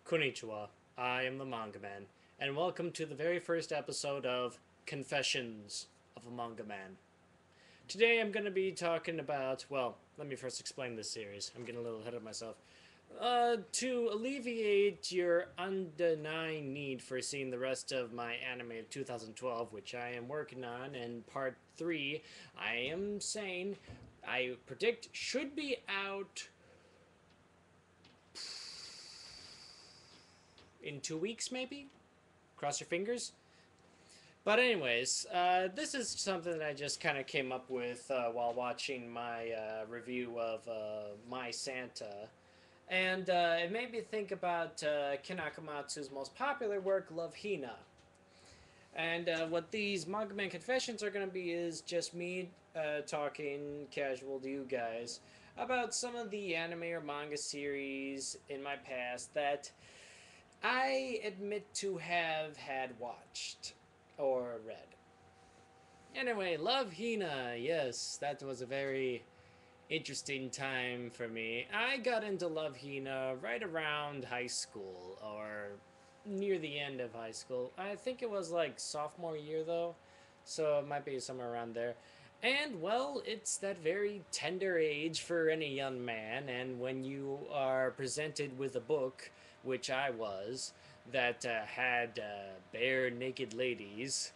Konnichiwa, I am the MangaMan, and welcome to the very first episode of Confessions of a MangaMan. Today I'm going to be talking about, well, let me first explain this series. I'm getting a little ahead of myself. To alleviate your undenying need for seeing the rest of my anime of 2012, which I am working on, and part 3, I am saying, I predict should be out in 2 weeks, maybe? Cross your fingers. But anyways, this is something that I just kind of came up with while watching my review of My Santa. And it made me think about Ken Akamatsu's most popular work, Love Hina. And what these MangaMan Confessions are going to be is just me talking casual to you guys about some of the anime or manga series in my past that I admit to have had watched or read. Anyway, Love Hina. Yes, that was a very interesting time for me. I got into Love Hina right around high school or near the end of high school. I think it was like sophomore year though, so it might be somewhere around there. And well, it's that very tender age for any young man, and when you are presented with a book, which I was, that had bare naked ladies,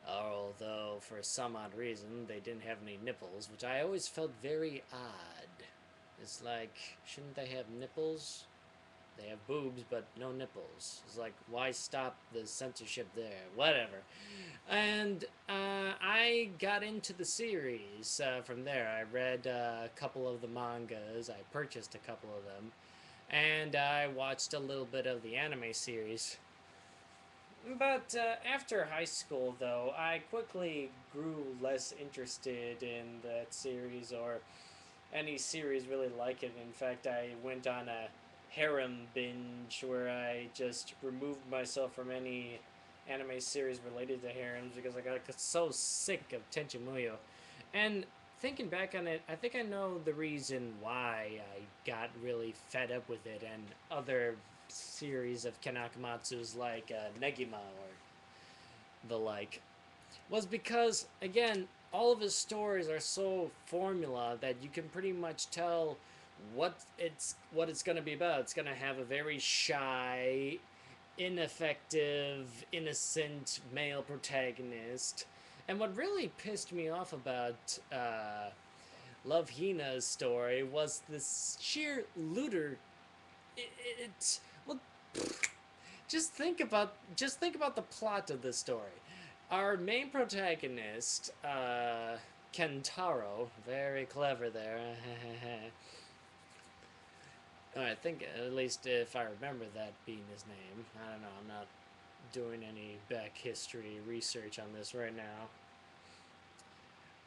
although for some odd reason they didn't have any nipples, which I always felt very odd. It's like, shouldn't they have nipples? They have boobs, but no nipples. It's like, why stop the censorship there? Whatever. And I got into the series from there. I read a couple of the mangas, I purchased a couple of them, and I watched a little bit of the anime series. But after high school, though, I quickly grew less interested in that series or any series really like it. In fact, I went on a harem binge where I just removed myself from any anime series related to harems because I got so sick of Tenchimuyo. And thinking back on it, I think I know the reason why I got really fed up with it and other series of Ken Akamatsu's like Negima or the like was because again all of his stories are so formula that you can pretty much tell what it's going to be about. It's going to have a very shy, ineffective, innocent male protagonist. And what really pissed me off about Love Hina's story was this sheer looter. It well, just think about the plot of this story. Our main protagonist, Kentaro, very clever there. I think at least if I remember that being his name. I don't know. I'm not doing any back history research on this right now.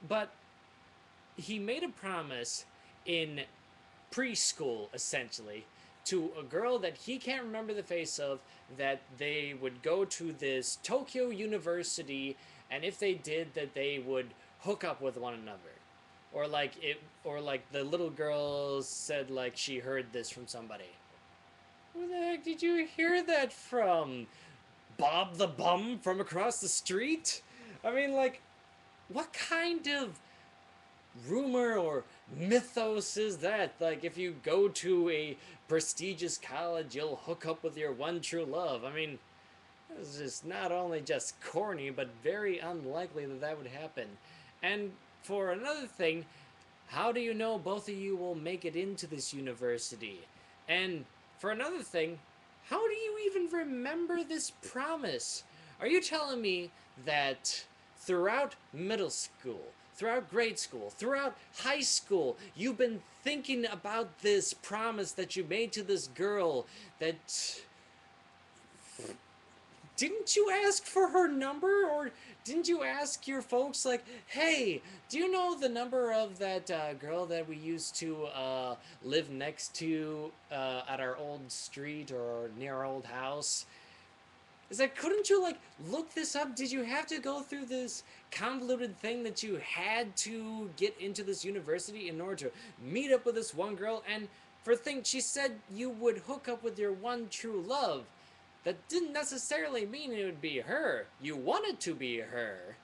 But he made a promise in preschool, essentially, to a girl that he can't remember the face of, that they would go to this Tokyo University, and if they did, that they would hook up with one another. Or like the little girl said, like she heard this from somebody. Where the heck did you hear that from? Bob the Bum from across the street? I mean, like, what kind of rumor or mythos is that? Like, if you go to a prestigious college, you'll hook up with your one true love. I mean, it's just not only just corny, but very unlikely that that would happen. And for another thing, how do you know both of you will make it into this university? And for another thing, how do you even remember this promise? Are you telling me that throughout middle school, throughout grade school, throughout high school, you've been thinking about this promise that you made to this girl that didn't you ask for her number, or didn't you ask your folks like, hey, do you know the number of that girl that we used to live next to at our old street or near our old house? Is that, couldn't you like look this up? Did you have to go through this convoluted thing that you had to get into this university in order to meet up with this one girl? And for things she said you would hook up with your one true love. That didn't necessarily mean it would be her. You wanted to be her,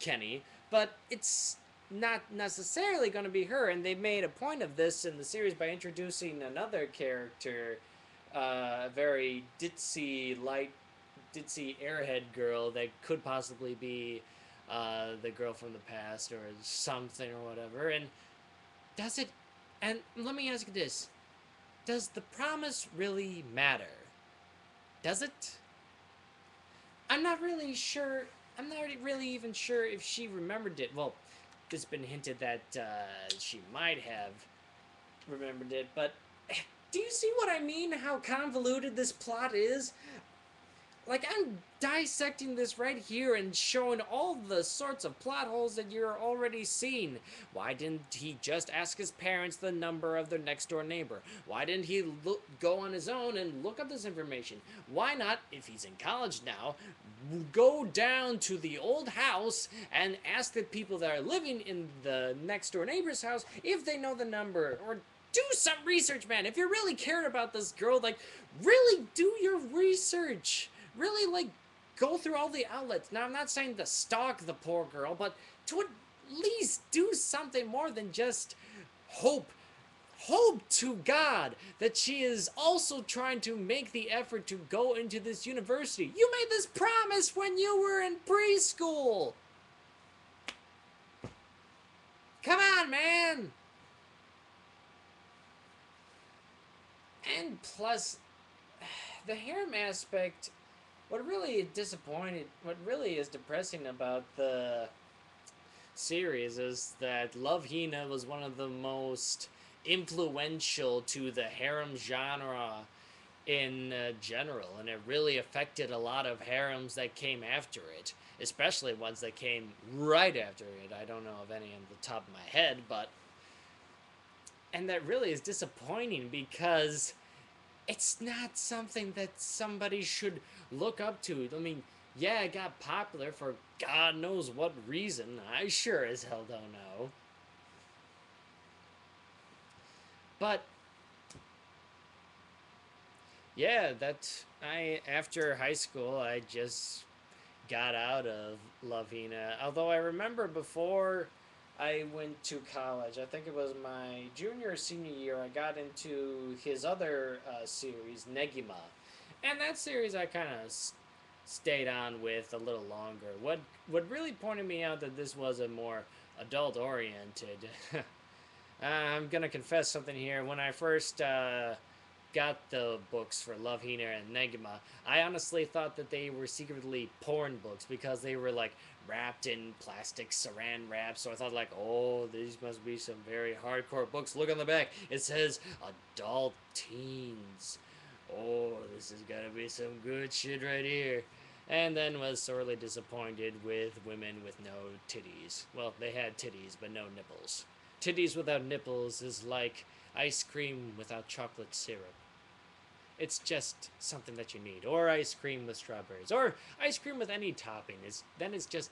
Kenny, but it's not necessarily going to be her. And they made a point of this in the series by introducing another character, a very ditzy airhead girl that could possibly be the girl from the past or something or whatever. And does it? And let me ask you this: does the promise really matter? Does it? I'm not really sure. I'm not really even sure if she remembered it. Well, it's been hinted that she might have remembered it, but do you see what I mean? How convoluted this plot is? Like, I'm dissecting this right here and showing all the sorts of plot holes that you're already seeing. Why didn't he just ask his parents the number of their next door neighbor? Why didn't he go on his own and look up this information? Why not, if he's in college now, go down to the old house and ask the people that are living in the next door neighbor's house if they know the number? Or do some research, man. If you really care about this girl, like, really do your research. Really, like, go through all the outlets. Now, I'm not saying to stalk the poor girl, but to at least do something more than just hope. Hope to God that she is also trying to make the effort to go into this university. You made this promise when you were in preschool. Come on, man. And plus, the harem aspect, what really is depressing about the series is that Love Hina was one of the most influential to the harem genre in general, and it really affected a lot of harems that came after it, especially ones that came right after it. I don't know of any on the top of my head, but. And that really is disappointing because it's not something that somebody should look up to. I mean, yeah, it got popular for God knows what reason. I sure as hell don't know. But yeah, after high school, I just got out of Lavina. Although I remember before I went to college, I think it was my junior or senior year, I got into his other series, Negima. And that series I kind of stayed on with a little longer. What really pointed me out that this was a more adult oriented. I'm gonna confess something here. When I first got the books for Love, Hina, and Negima, I honestly thought that they were secretly porn books because they were like wrapped in plastic saran wrap. So I thought like, oh, these must be some very hardcore books. Look on the back. It says adult teens. Oh, this is gonna be some good shit right here. And then was sorely disappointed with women with no titties. Well, they had titties, but no nipples. Titties without nipples is like ice cream without chocolate syrup. It's just something that you need. Or ice cream with strawberries. Or ice cream with any topping. Then it's just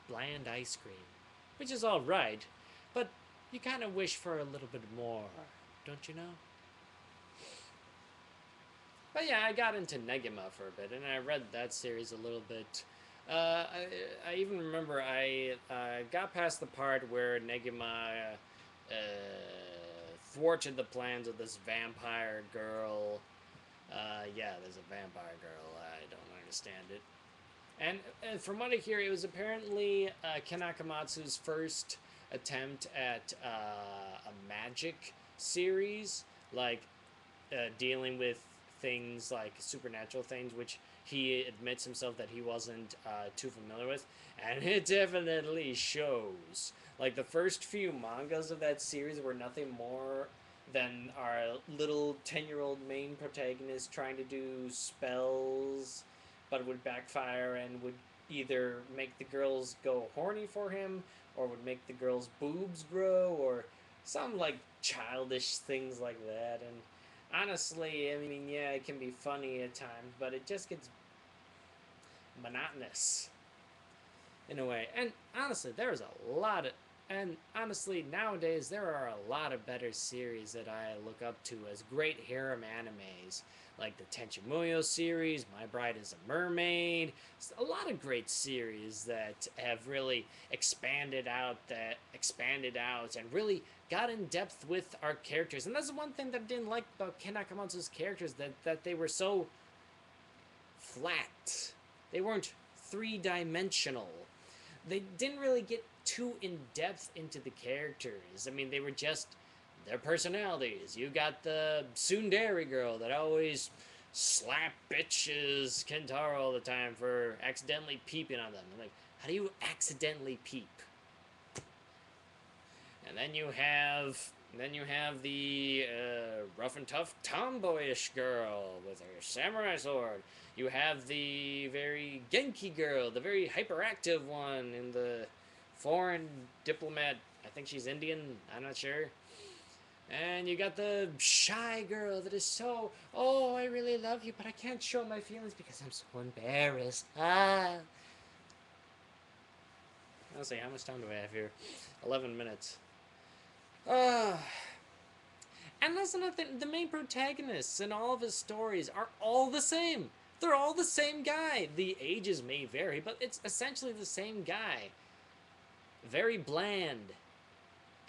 bland ice cream. Which is alright. But you kind of wish for a little bit more. Don't you know? But yeah, I got into Negima for a bit. And I read that series a little bit. I even remember I got past the part where Negima thwarted the plans of this vampire girl. Yeah, there's a vampire girl. I don't understand it. And from what I hear, it was apparently Ken Akamatsu's first attempt at a magic series, like dealing with things like supernatural things, which he admits himself that he wasn't too familiar with, and it definitely shows. Like, the first few mangas of that series were nothing more than our little 10-year-old main protagonist trying to do spells, but would backfire and would either make the girls go horny for him, or would make the girls' boobs grow, or some, like, childish things like that. And honestly, I mean, yeah, it can be funny at times, but it just gets monotonous in a way. And honestly, there's a lot of And honestly, nowadays there are a lot of better series that I look up to as great harem animes, like the Tenchimuyo series, My Bride is a Mermaid. A lot of great series that have really expanded out and really got in depth with our characters. And that's the one thing that I didn't like about Ken Akamatsu's characters, that they were so flat. They weren't three-dimensional. They didn't really get too in depth into the characters. I mean, they were just their personalities. You got the tsundere girl that always slap bitches Kentaro all the time for accidentally peeping on them. Like, how do you accidentally peep? And then you have the rough and tough tomboyish girl with her samurai sword. You have the very Genki girl, the very hyperactive one in the foreign diplomat. I think she's Indian. I'm not sure. And you got the shy girl that is so, oh, I really love you, but I can't show my feelings because I'm so embarrassed. Ah. Let's see, how much time do I have here? 11 minutes. And that's another thing. The main protagonists in all of his stories are all the same. They're all the same guy. The ages may vary, but it's essentially the same guy. Very bland.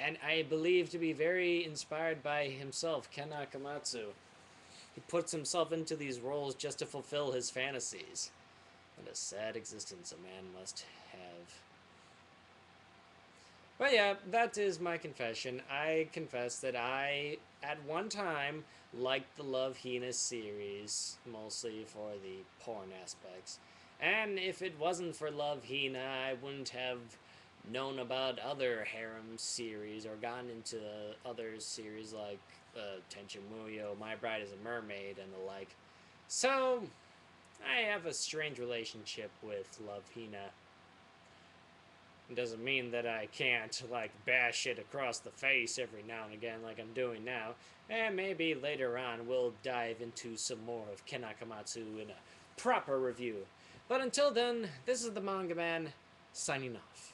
And I believe to be very inspired by himself, Ken Akamatsu. He puts himself into these roles just to fulfill his fantasies. What a sad existence a man must have. But yeah, that is my confession. I confess that I, at one time, liked the Love Hina series, mostly for the porn aspects. And if it wasn't for Love Hina, I wouldn't have known about other harem series or gotten into other series like Tenchimuyo, My Bride is a Mermaid, and the like. So, I have a strange relationship with Love Hina. It doesn't mean that I can't, like, bash it across the face every now and again like I'm doing now. And maybe later on we'll dive into some more of Ken Akamatsu in a proper review. But until then, this is the MangaMan, signing off.